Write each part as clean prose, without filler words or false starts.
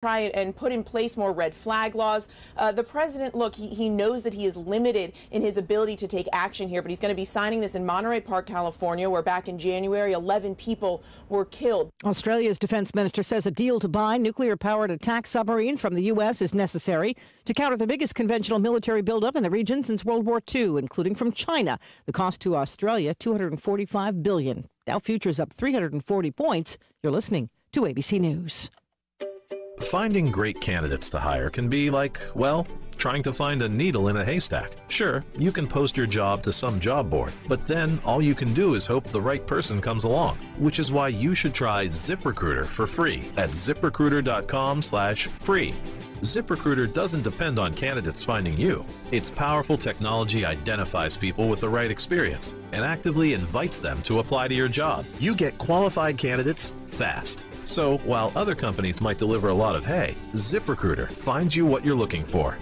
try and put in place more red flag laws. The president, look, he knows that he is limited in his ability to take action here, but he's going to be signing this in Monterey Park, California, where back in January, 11 people were killed. Australia's defense minister says a deal to buy nuclear-powered attack submarines from the U.S. is necessary to counter the biggest conventional military buildup in the region since World War II, including from China. The cost to Australia, $245 billion. Dow futures up 340 points. You're listening to ABC News. Finding great candidates to hire can be like, well, trying to find a needle in a haystack. Sure, you can post your job to some job board, but then all you can do is hope the right person comes along, which is why you should try ZipRecruiter for free at ZipRecruiter.com/free. ZipRecruiter doesn't depend on candidates finding you. Its powerful technology identifies people with the right experience and actively invites them to apply to your job. You get qualified candidates fast. So while other companies might deliver a lot of hay, ZipRecruiter finds you what you're looking for.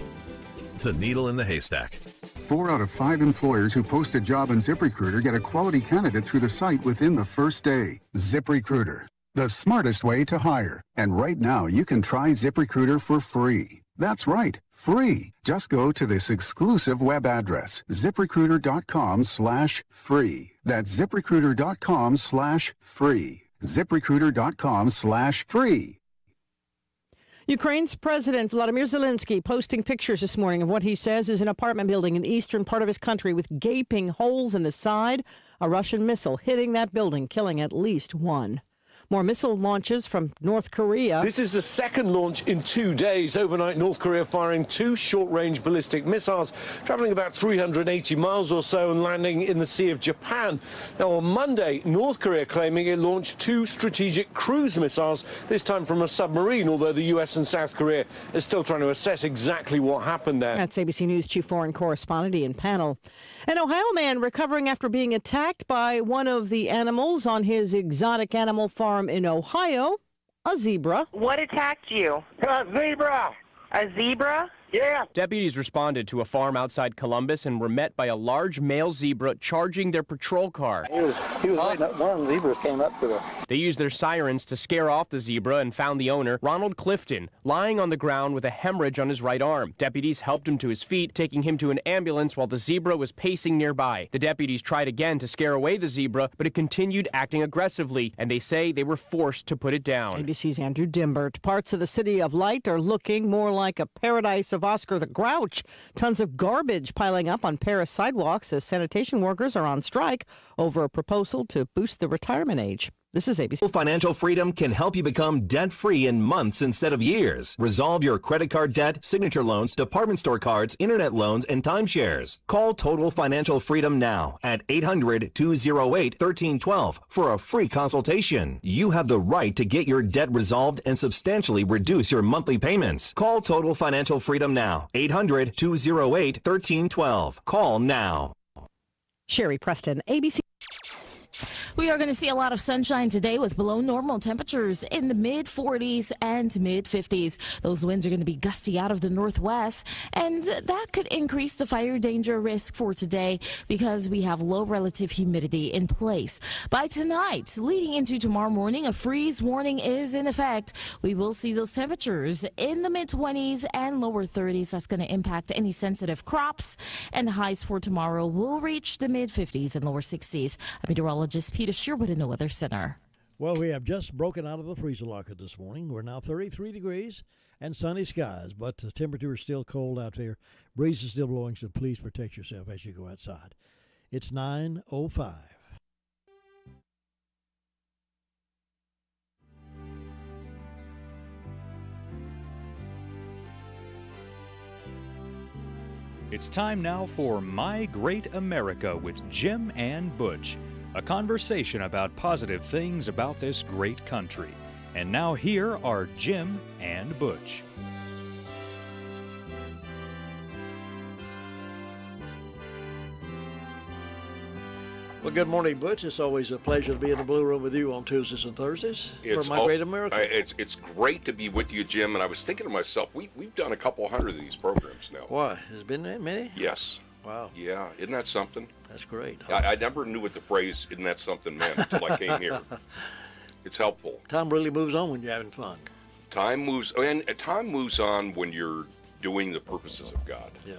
The needle in the haystack. 4 out of 5 employers who post a job in ZipRecruiter get a quality candidate through the site within the first day. ZipRecruiter, the smartest way to hire. And right now, you can try ZipRecruiter for free. That's right, free. Just go to this exclusive web address, ZipRecruiter.com/free. That's ZipRecruiter.com/free. ZipRecruiter.com/free. Ukraine's President Volodymyr Zelensky posting pictures this morning of what he says is an apartment building in the eastern part of his country with gaping holes in the side. A Russian missile hitting that building, killing at least one. More missile launches from North Korea. This is the second launch in 2 days. Overnight, North Korea firing 2 short-range ballistic missiles, traveling about 380 miles or so and landing in the Sea of Japan. Now, on Monday, North Korea claiming it launched 2 strategic cruise missiles, this time from a submarine, although the U.S. and South Korea is still trying to assess exactly what happened there. That's ABC News Chief Foreign Correspondent Ian Pannell. An Ohio man recovering after being attacked by one of the animals on his exotic animal farm in Ohio, a zebra. What attacked you? A zebra! A zebra? Yeah. Deputies responded to a farm outside Columbus and were met by a large male zebra charging their patrol car. He was waiting up. One of the zebras came up to the... They used their sirens to scare off the zebra and found the owner, Ronald Clifton, lying on the ground with a hemorrhage on his right arm. Deputies helped him to his feet, taking him to an ambulance while the zebra was pacing nearby. The deputies tried again to scare away the zebra, but it continued acting aggressively, and they say they were forced to put it down. ABC's Andrew Dimbert. Parts of the City of Light are looking more like a paradise of Oscar the Grouch. Tons of garbage piling up on Paris sidewalks as sanitation workers are on strike over a proposal to boost the retirement age. This is ABC. Financial Freedom can help you become debt-free in months instead of years. Resolve your credit card debt, signature loans, department store cards, internet loans, and timeshares. Call Total Financial Freedom now at 800-208-1312 for a free consultation. You have the right to get your debt resolved and substantially reduce your monthly payments. Call Total Financial Freedom now. 800-208-1312. Call now. Sherry Preston, ABC. We are going to see a lot of sunshine today with below normal temperatures in the mid-40s and mid-50s. Those winds are going to be gusty out of the northwest, and that could increase the fire danger risk for today because we have low relative humidity in place. By tonight, leading into tomorrow morning, a freeze warning is in effect. We will see those temperatures in the mid-20s and lower 30s. That's going to impact any sensitive crops, and the highs for tomorrow will reach the mid-50s and lower 60s. I'm meteorologist Peter Sherwood in the Weather Center. Well, we have just broken out of the freezer locker this morning. We're now 33 degrees and sunny skies, but the temperature is still cold out there. Breeze is still blowing, so please protect yourself as you go outside. It's 9:05. It's time now for My Great America with Jim and Butch. A conversation about positive things about this great country. And now here are Jim and Butch. Well, good morning, Butch. It's always a pleasure to be in the Blue Room with you on Tuesdays and Thursdays for My Great America. It's great to be with you, Jim. And I was thinking to myself, we've done a couple hundred of these programs now. Why? Has it been that many? Yes. Wow. Yeah, isn't that something? That's great. I never knew what the phrase "isn't that something" meant until I came here. It's helpful. Time really moves on when you're having fun. Time moves, and time moves on when you're doing the purposes of God. Yeah.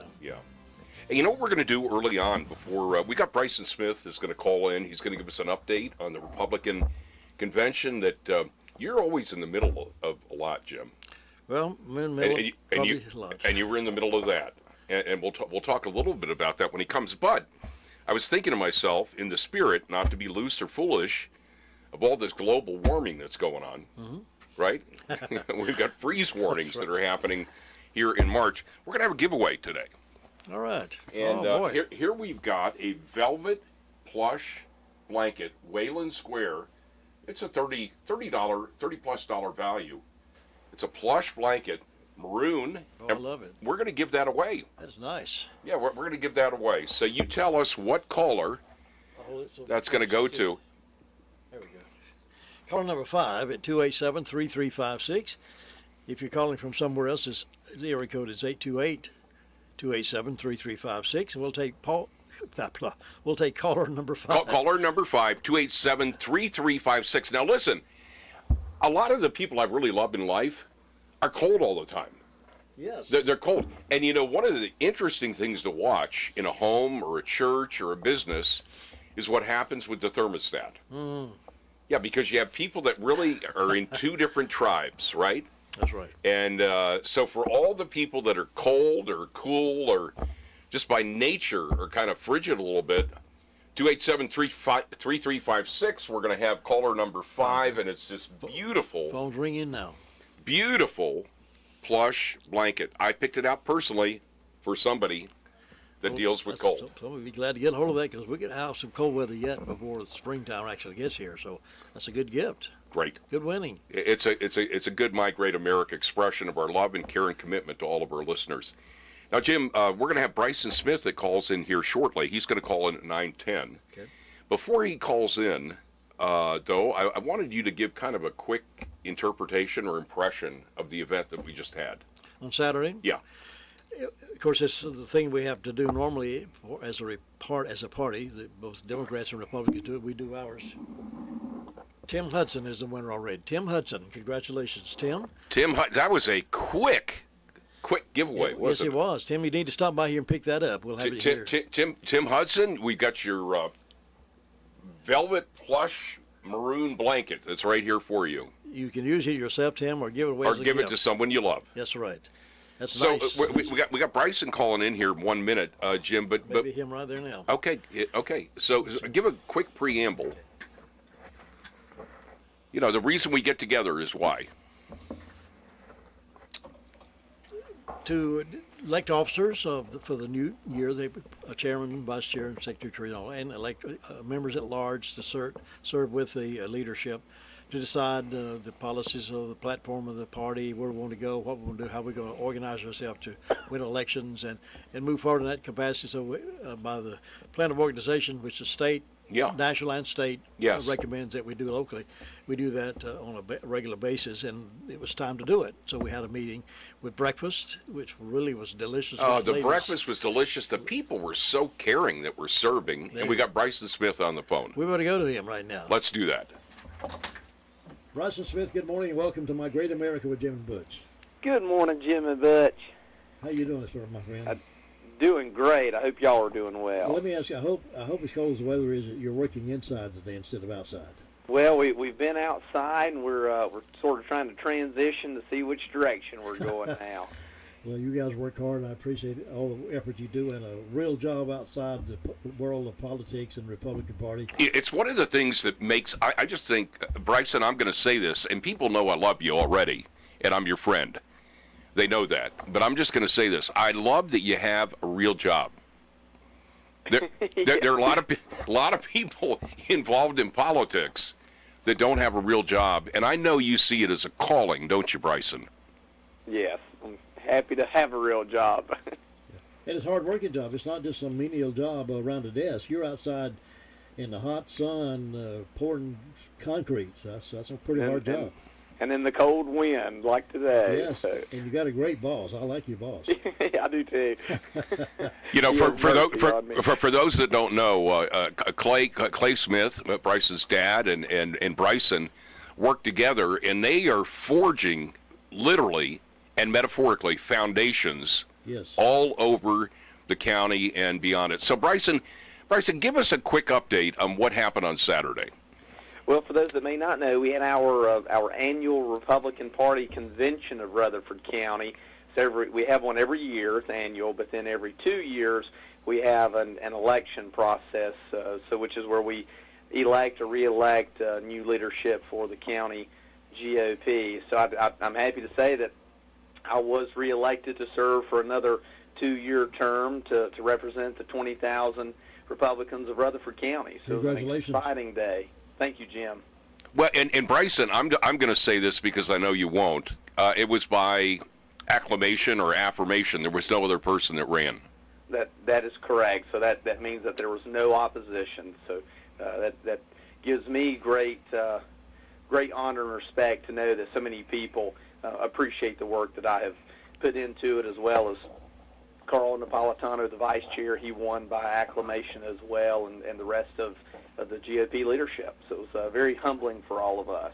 And you know what we're going to do early on before we got Bryson Smith is going to call in. He's going to give us an update on the Republican convention that you're always in the middle of a lot, Jim. Well, I'm in the middle and a lot. And you were in the middle of that. And we'll talk a little bit about that when he comes. But I was thinking to myself, in the spirit, not to be loose or foolish, of all this global warming that's going on, right? We've got freeze warnings that are happening here in March. We're going to have a giveaway today. All right. And here we've got a velvet plush blanket, Wayland Square. It's a $30+ value. It's a plush blanket, maroon. I love it. We're going to give that away. That's nice. Yeah, we're going to give that away. So you tell us what caller that's going to go to. There we go. Caller number 5 at 287-3356. If you're calling from somewhere else, the area code is 828-287-3356. And we'll take caller number 5. Caller number 5, 287-3356. Now listen, a lot of the people I really love in life are cold all the time. Yes. They're cold. And you know, one of the interesting things to watch in a home or a church or a business is what happens with the thermostat. Yeah, because you have people that really are in two different tribes, right? That's right. And so for all the people that are cold or cool or just by nature are kind of frigid a little bit, 287-3356, we're going to have caller number 5, and it's this beautiful... Phone's ringing now. Beautiful plush blanket. I picked it out personally for somebody that deals with cold. So we'd be glad to get a hold of that because we could have some cold weather yet before the springtime actually gets here. So that's a good gift. Great. Good winning. It's a good My Great America expression of our love and care and commitment to all of our listeners. Now, Jim, we're going to have Bryson Smith that calls in here shortly. He's going to call in at 9:10. Okay. Before he calls in, though, I wanted you to give kind of a quick interpretation or impression of the event that we just had. On Saturday? Yeah. Of course, it's the thing we have to do normally as a party. Both Democrats and Republicans do it. We do ours. Tim Hudson is the winner already. Tim Hudson, congratulations, Tim. That was a quick giveaway, wasn't it? Yes, it was. Tim, you need to stop by here and pick that up. We'll have it here. Tim Hudson, we got your velvet plush maroon blanket that's right here for you. You can use it yourself, Tim, or give it away or as a give gift. it to someone you love. That's right. That's so nice. we got Bryson calling in here in 1 minute, Jim. But maybe him right there now. Okay. So give a quick preamble. You know, the reason we get together is why. To elect officers for the new year, a chairman, vice chair, and secretary, and elect members at large to serve with the leadership to decide the policies of the platform of the party, where we want to go, what we want to do, how we're going to organize ourselves to win elections and move forward in that capacity. So by the plan of organization, which the state, national and state recommends that we do locally, we do that on a regular basis, and it was time to do it. So we had a meeting with breakfast, which really was delicious. The breakfast was delicious. The people were so caring that were serving, and we got Bryson Smith on the phone. We want to go to him right now. Let's do that. Bryson Smith, good morning and welcome to My Great America with Jim and Butch. Good morning, Jim and Butch. How you doing, sir, my friend? Doing great. I hope y'all are doing well. Let me ask you, I hope as cold as the weather is that you're working inside today instead of outside. Well, we've been outside, and we're sort of trying to transition to see which direction we're going now. Well, you guys work hard, and I appreciate all the effort you do, and a real job outside the world of politics and Republican Party. It's one of the things that makes, I just think, Bryson, I'm going to say this, and people know I love you already, and I'm your friend. They know that. But I'm just going to say this. I love that you have a real job. There are a lot of people involved in politics that don't have a real job, and I know you see it as a calling, don't you, Bryson? Yes. I'm happy to have a real job. And it's a hard-working job. It's not just some menial job around a desk. You're outside in the hot sun pouring concrete. So that's a pretty hard job. And in the cold wind, like today. Yes, so. And you got a great boss. I like your boss. I do too. You know, for those that don't know, Clay Smith, Bryson's dad, and Bryson work together, and they are forging literally and metaphorically foundations Yes. all over the county and beyond it. So, Bryson, give us a quick update on what happened on Saturday. Well, for those that may not know, we had our annual Republican Party convention of Rutherford County. We have one every year, it's annual, but then every 2 years we have an election process, which is where we elect or re-elect new leadership for the county GOP. So I'm happy to say that I was re-elected to serve for another 2-year term to represent the 20,000 Republicans of Rutherford County. So congratulations. It was an exciting day. Thank you, Jim. Well, and Bryson, I'm going to say this because I know you won't. It was by acclamation or affirmation. There was no other person that ran. That is correct. So that means that there was no opposition. So that gives me great honor and respect to know that so many people appreciate the work that I have put into it, as well as Carl Napolitano, the vice chair. He won by acclamation as well, and the rest of the GOP leadership. So it was very humbling for all of us.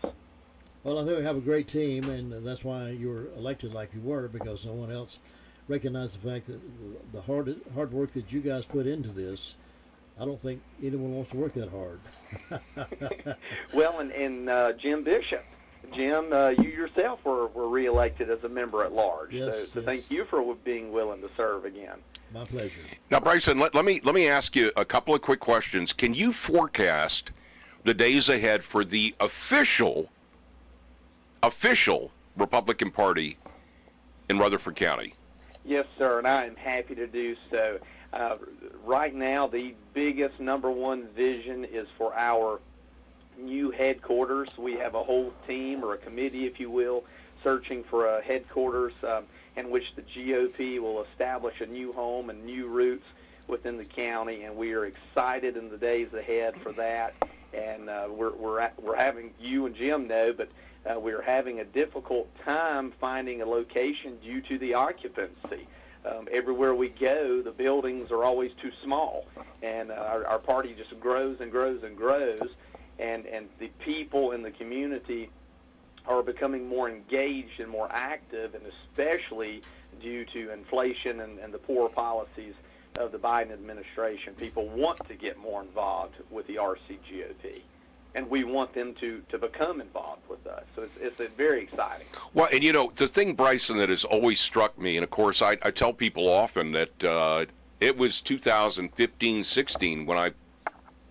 Well, I know you have a great team, and that's why you were elected like you were, because someone else recognized the fact that the hard work that you guys put into this, I don't think anyone wants to work that hard. Well, and Jim Bishop. Jim, you yourself were re-elected as a member at large. Yes, so thank you for being willing to serve again. My pleasure. Now, Bryson, let me ask you a couple of quick questions. Can you forecast the days ahead for the official Republican Party in Rutherford County? Yes, sir, and I am happy to do so. Right now, the biggest number one vision is for our new headquarters. We have a whole team, or a committee, if you will, searching for a headquarters in which the GOP will establish a new home and new roots within the county, and we are excited in the days ahead for that. And we're having, you and Jim know, but we're having a difficult time finding a location due to the occupancy. Everywhere we go, the buildings are always too small, and our party just grows and grows and grows, and the people in the community are becoming more engaged and more active, and especially due to inflation and the poor policies of the Biden administration. People want to get more involved with the RCGOP, and we want them to become involved with us. So it's very exciting. Well, and the thing, Bryson, that has always struck me, and of course I tell people often that it was 2015-16 when I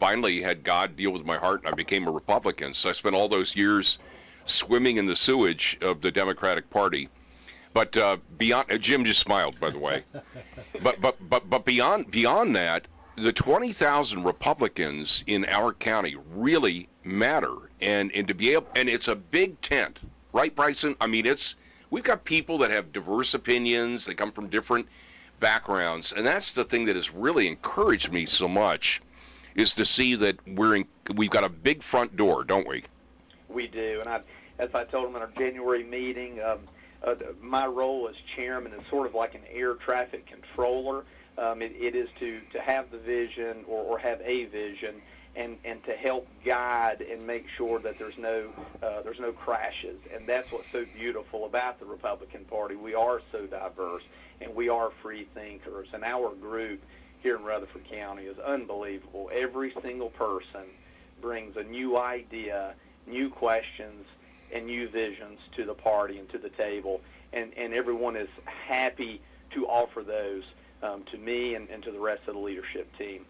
finally had God deal with my heart and I became a Republican. So I spent all those years swimming in the sewage of the Democratic Party. But beyond, Jim just smiled, by the way. But beyond that, the 20,000 Republicans in our county really matter, and to be able, and it's a big tent, right, Bryson? I mean, we've got people that have diverse opinions, they come from different backgrounds, and that's the thing that has really encouraged me so much, is to see that we've got a big front door, don't we? We do, and as I told them in our January meeting, my role as chairman is sort of like an air traffic controller. It is to have the vision or have a vision, and to help guide and make sure that there's no crashes. And that's what's so beautiful about the Republican Party. We are so diverse, and we are free thinkers. And our group here in Rutherford County is unbelievable. Every single person brings a new idea, new questions, and new visions to the party and to the table. And everyone is happy to offer those to me and to the rest of the leadership team.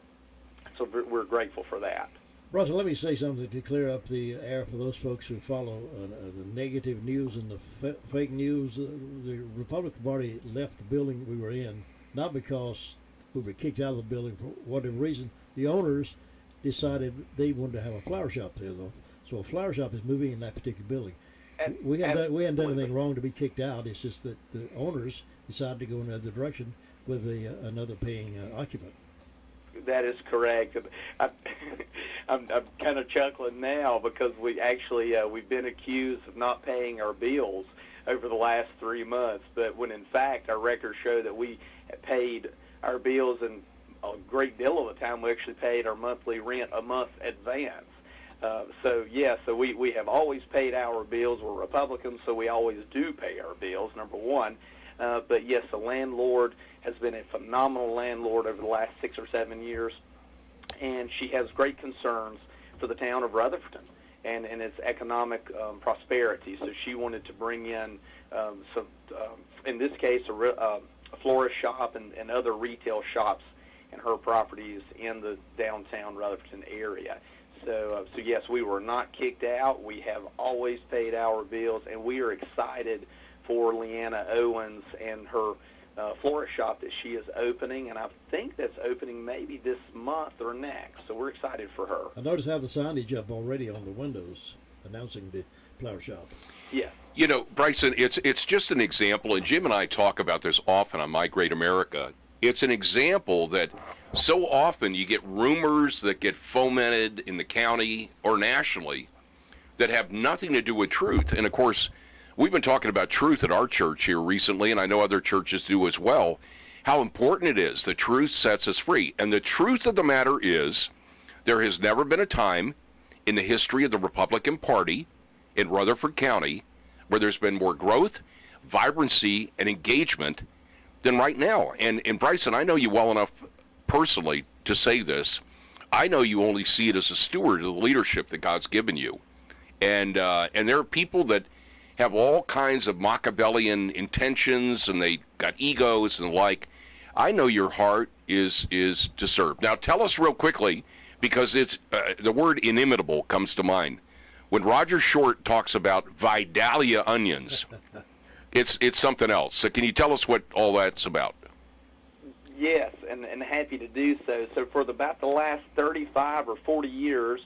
So we're grateful for that. Russell, let me say something to clear up the air for those folks who follow the negative news and the fake news. The Republican Party left the building we were in, not because we were kicked out of the building for whatever reason. The owners decided they wanted to have a flower shop there, though. So a flower shop is moving in that particular building. We hadn't done anything wrong to be kicked out. It's just that the owners decided to go in another direction with another paying occupant. That is correct. I'm kind of chuckling now because we've been accused of not paying our bills over the last 3 months, but when in fact our records show that we paid our bills, and a great deal of the time we actually paid our monthly rent a month advance. So we have always paid our bills. We're Republicans, so we always do pay our bills, number one. But yes, the landlord has been a phenomenal landlord over the last 6 or 7 years, and she has great concerns for the town of Rutherford and its economic prosperity. So she wanted to bring in some, in this case, a florist shop and other retail shops in her properties in the downtown Rutherford area. So yes, we were not kicked out. We have always paid our bills, and we are excited for Leanna Owens and her florist shop that she is opening, and I think that's opening maybe this month or next. So we're excited for her. I noticed how the signage up already on the windows announcing the flower shop. Yeah. You know, Bryson, it's just an example, and Jim and I talk about this often on My Great America. It's an example that so often you get rumors that get fomented in the county or nationally that have nothing to do with truth. And, of course, we've been talking about truth at our church here recently, and I know other churches do as well, how important it is. The truth sets us free. And the truth of the matter is there has never been a time in the history of the Republican Party in Rutherford County where there's been more growth, vibrancy, and engagement than right now. And Bryson, I know you well enough personally to say this. I know you only see it as a steward of the leadership that God's given you. And there are people that have all kinds of Machiavellian intentions, and they got egos and the like. I know your heart is to serve. Now, tell us real quickly, because it's the word inimitable comes to mind. When Roger Short talks about Vidalia onions, it's something else. So can you tell us what all that's about? Yes, and happy to do so. So for about the last 35 or 40 years,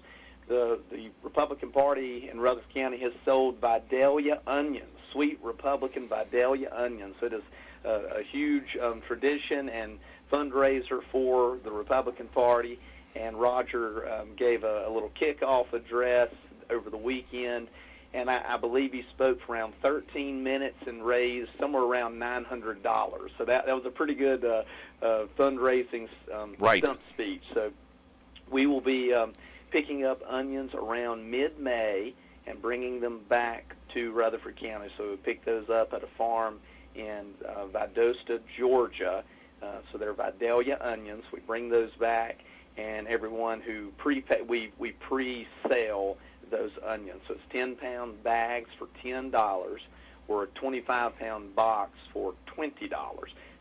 the Republican Party in Rutherford County has sold Vidalia onions, sweet Republican Vidalia onions. So it is a huge tradition and fundraiser for the Republican Party. And Roger gave a little kickoff address over the weekend, and I believe he spoke for around 13 minutes and raised somewhere around $900. So that was a pretty good fundraising stump speech. So we will be picking up onions around mid-May and bringing them back to Rutherford County. So we pick those up at a farm in Valdosta, Georgia. So they're Vidalia onions. We bring those back, and everyone who we pre-sale those onions. So it's 10-pound bags for $10 or a 25-pound box for $20.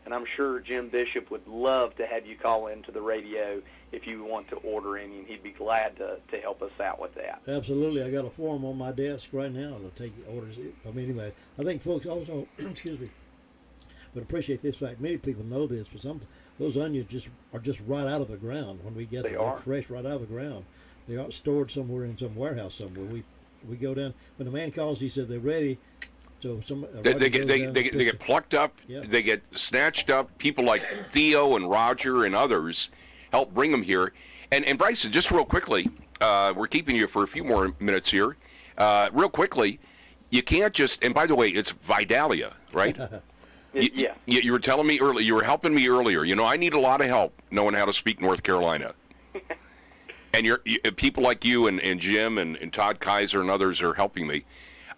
And I'm sure Jim Bishop would love to have you call into the radio if you want to order any, and he'd be glad to help us out with that. Absolutely. I got a form on my desk right now to take orders. Anyway, I think folks also, excuse me, would appreciate this fact. Many people know this, but those onions are just right out of the ground when we get them. They're fresh right out of the ground. They aren't stored somewhere in some warehouse somewhere. We go down. When the man calls, he said they're ready. So they get plucked up. Yeah. They get snatched up. People like Theo and Roger and others help bring them here. And Bryson, just real quickly, we're keeping you for a few more minutes here. Real quickly, you can't just. And by the way, it's Vidalia, right? Yeah. You were telling me earlier. You were helping me earlier. You know, I need a lot of help knowing how to speak North Carolina. And people like you and Jim and Todd Kaiser and others are helping me.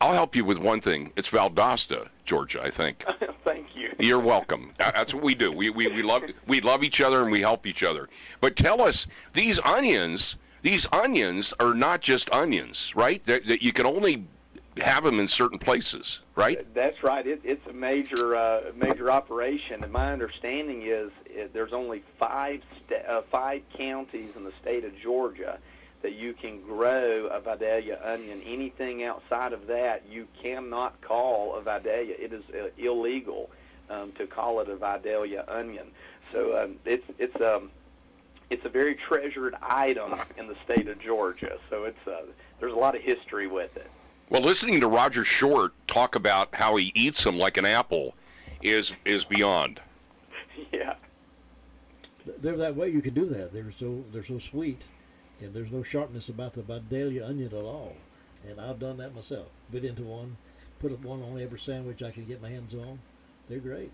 I'll help you with one thing. It's Valdosta, Georgia, I think. Thank you. You're welcome. That's what we do. We love each other and we help each other. But tell us, these onions are not just onions, right? That you can only have them in certain places, right? That's right. It's a major operation, and my understanding is there's only five counties in the state of Georgia that you can grow a Vidalia onion. Anything outside of that, you cannot call a Vidalia. It is illegal to call it a Vidalia onion. So it's a very treasured item in the state of Georgia. So there's a lot of history with it. Well, listening to Roger Short talk about how he eats them like an apple is beyond. Yeah. They're that way. You can do that. They're so sweet, and there's no sharpness about the Vidalia onion at all. And I've done that myself. Bit into one, put one on every sandwich I can get my hands on. They're great.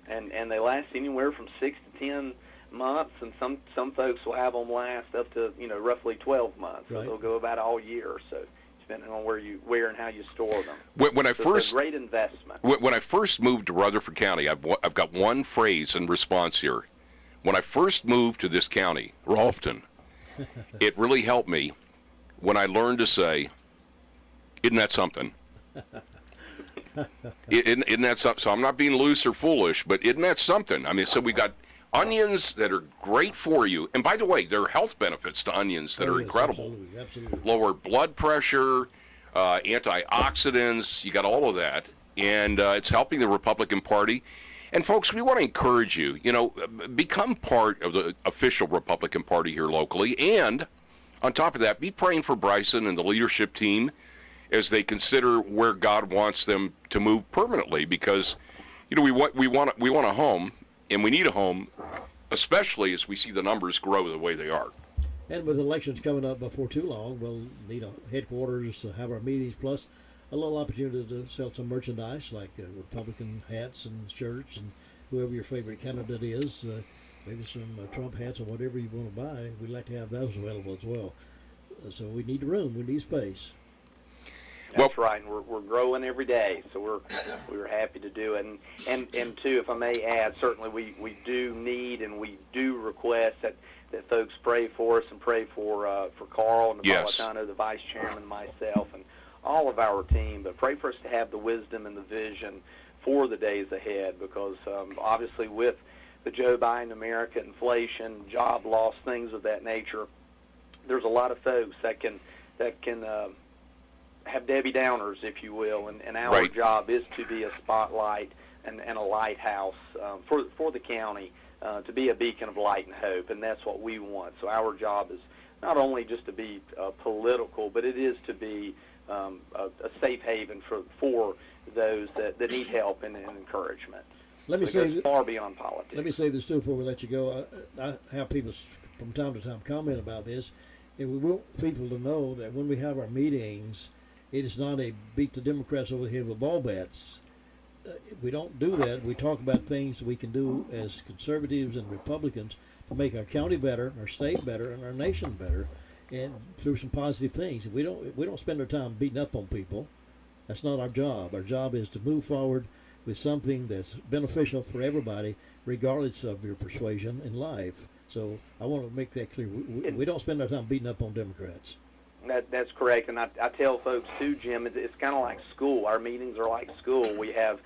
And they last anywhere from 6 to 10 months, and some folks will have them last up to roughly 12 months. Right. So they'll go about all year. So depending on where and how you store them. When I first, it's a great investment. When I first moved to Rutherford County, I've got one phrase in response here. When I first moved to this county, Rolfton, it really helped me when I learned to say, "Isn't that something?" Isn't that something? So I'm not being loose or foolish, but isn't that something? I mean, so we got onions that are great for you, and by the way, there are health benefits to onions that are incredible. Absolutely. Lower blood pressure, antioxidants. You got all of that, and it's helping the Republican Party. And folks, we want to encourage you. Become part of the official Republican Party here locally, and on top of that, be praying for Bryson and the leadership team as they consider where God wants them to move permanently. Because we want a home, and we need a home, especially as we see the numbers grow the way they are. And with elections coming up before too long, we'll need a headquarters to have our meetings, plus a little opportunity to sell some merchandise like Republican hats and shirts, and whoever your favorite candidate is, maybe some Trump hats or whatever you want to buy. We'd like to have those available as well. So we need room, we need space. That's right, and we're growing every day, so we're happy to do it. And too, if I may add, certainly we do need and we do request that folks pray for us and pray for Carl and Napolitano, the vice chairman, myself, and all of our team. But pray for us to have the wisdom and the vision for the days ahead, because obviously with the Joe Biden America, inflation, job loss, things of that nature, there's a lot of folks that can have Debbie Downers, if you will, and our job is to be a spotlight and a lighthouse for the county, to be a beacon of light and hope, and that's what we want. So our job is not only just to be political, but it is to be a safe haven for those that need help and encouragement. Let me say far beyond politics. Let me say this too before we let you go. I have people from time to time comment about this, and we want people to know that when we have our meetings, it is not a beat the Democrats over the head with ball bats. We don't do that. We talk about things we can do as conservatives and Republicans to make our county better, our state better, and our nation better, and through some positive things. We don't spend our time beating up on people. That's not our job. Our job is to move forward with something that's beneficial for everybody, regardless of your persuasion in life. So I want to make that clear. We don't spend our time beating up on Democrats. That's correct, and I tell folks too, Jim, it's kind of like school. Our meetings are like school. We have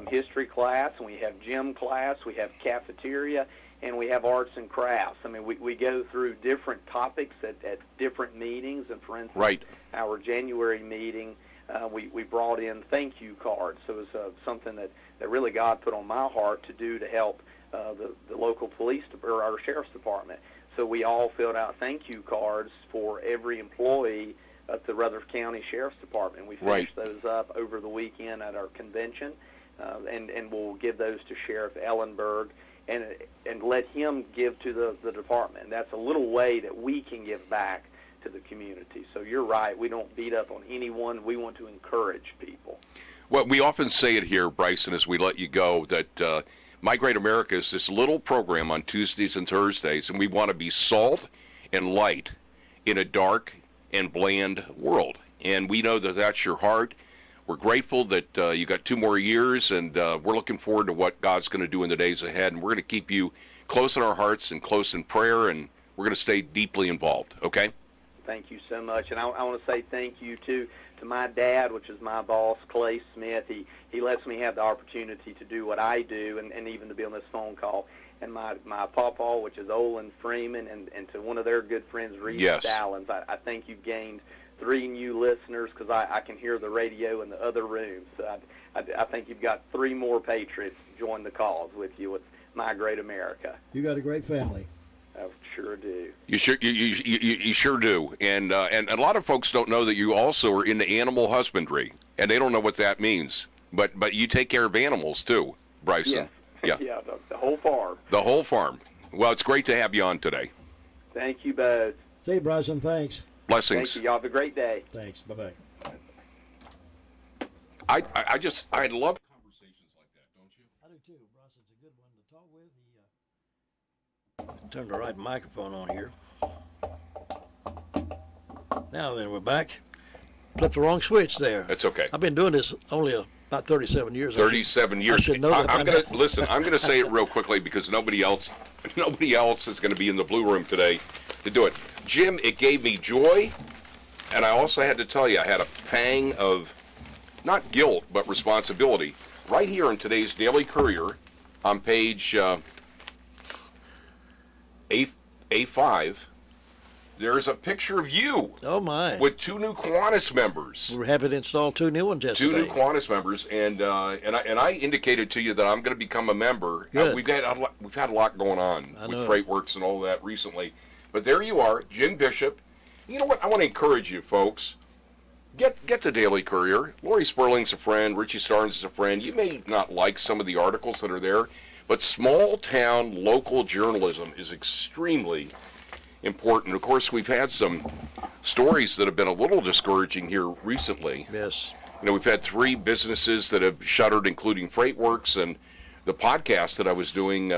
history class, and we have gym class, we have cafeteria, and we have arts and crafts. I mean, we go through different topics at different meetings, and for instance, our January meeting, we brought in thank you cards. So it was something that really God put on my heart to do to help the local police or our sheriff's department. So we all filled out thank you cards for every employee at the Rutherford County Sheriff's Department. We finished those up over the weekend at our convention, and we'll give those to Sheriff Ellenberg and let him give to the department. And that's a little way that we can give back to the community. So you're right. We don't beat up on anyone. We want to encourage people. Well, we often say it here, Bryson, as we let you go, that My Great America is this little program on Tuesdays and Thursdays, and we want to be salt and light in a dark and bland world. And we know that that's your heart. We're grateful that you got 2 more years, and we're looking forward to what God's going to do in the days ahead. And we're going to keep you close in our hearts and close in prayer, and we're going to stay deeply involved, okay? Thank you so much. And I want to say thank you to my dad, which is my boss, Clay Smith. He lets me have the opportunity to do what I do and even to be on this phone call. And my pawpaw, which is Olin Freeman, and to one of their good friends, Reese Dallins. I think you've gained 3 new listeners because I can hear the radio in the other rooms. So I think you've got 3 more patriots join the calls with you with My Great America. You got a great family. I sure do. You sure do, and a lot of folks don't know that you also are into animal husbandry, and they don't know what that means. But you take care of animals too, Bryson. Yeah, yeah, the whole farm. The whole farm. Well, it's great to have you on today. Thank you both. See you, Bryson. Thanks. Blessings. Thank you. Y'all have a great day. Thanks. Bye-bye. I love conversations like that, don't you? I do too. Bryson's a good one to talk with. Turn the right microphone on here. Now then, we're back. Flipped the wrong switch there. That's okay. I've been doing this only about 37 years. 37 years. I should know that. I'm going to listen. I'm going to say it real quickly because nobody else is going to be in the blue room today to do it. Jim, it gave me joy, and I also had to tell you I had a pang of not guilt but responsibility. Right here in today's Daily Courier, on page A5, there's a picture of you. Oh, my. With 2 new Kiwanis members. We were happy to install 2 new ones yesterday. 2 new Kiwanis members, and I indicated to you that I'm going to become a member. Good. We've had a lot going on with FreightWorks and all that recently. But there you are, Jim Bishop. You know what? I want to encourage you, folks. Get the Daily Courier. Lori Sperling's a friend. Richie Starnes is a friend. You may not like some of the articles that are there, but small-town local journalism is extremely important. Of course, we've had some stories that have been a little discouraging here recently. Yes. You know, we've had 3 businesses that have shuttered, including FreightWorks, and the podcast that I was doing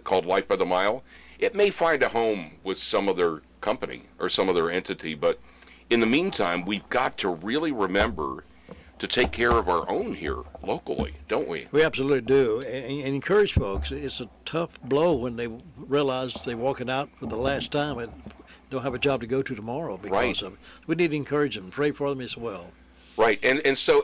called Life by the Mile. It may find a home with some other company or some other entity, but in the meantime, we've got to really remember to take care of our own here locally, don't we? We absolutely do, and encourage folks. It's a tough blow when they realize they're walking out for the last time and don't have a job to go to tomorrow because of it. We need to encourage them, pray for them as well. Right, and so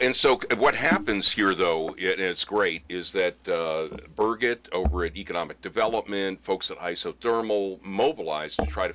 what happens here, though, and it's great, is that Birgit over at Economic Development, folks at Isothermal mobilized to try to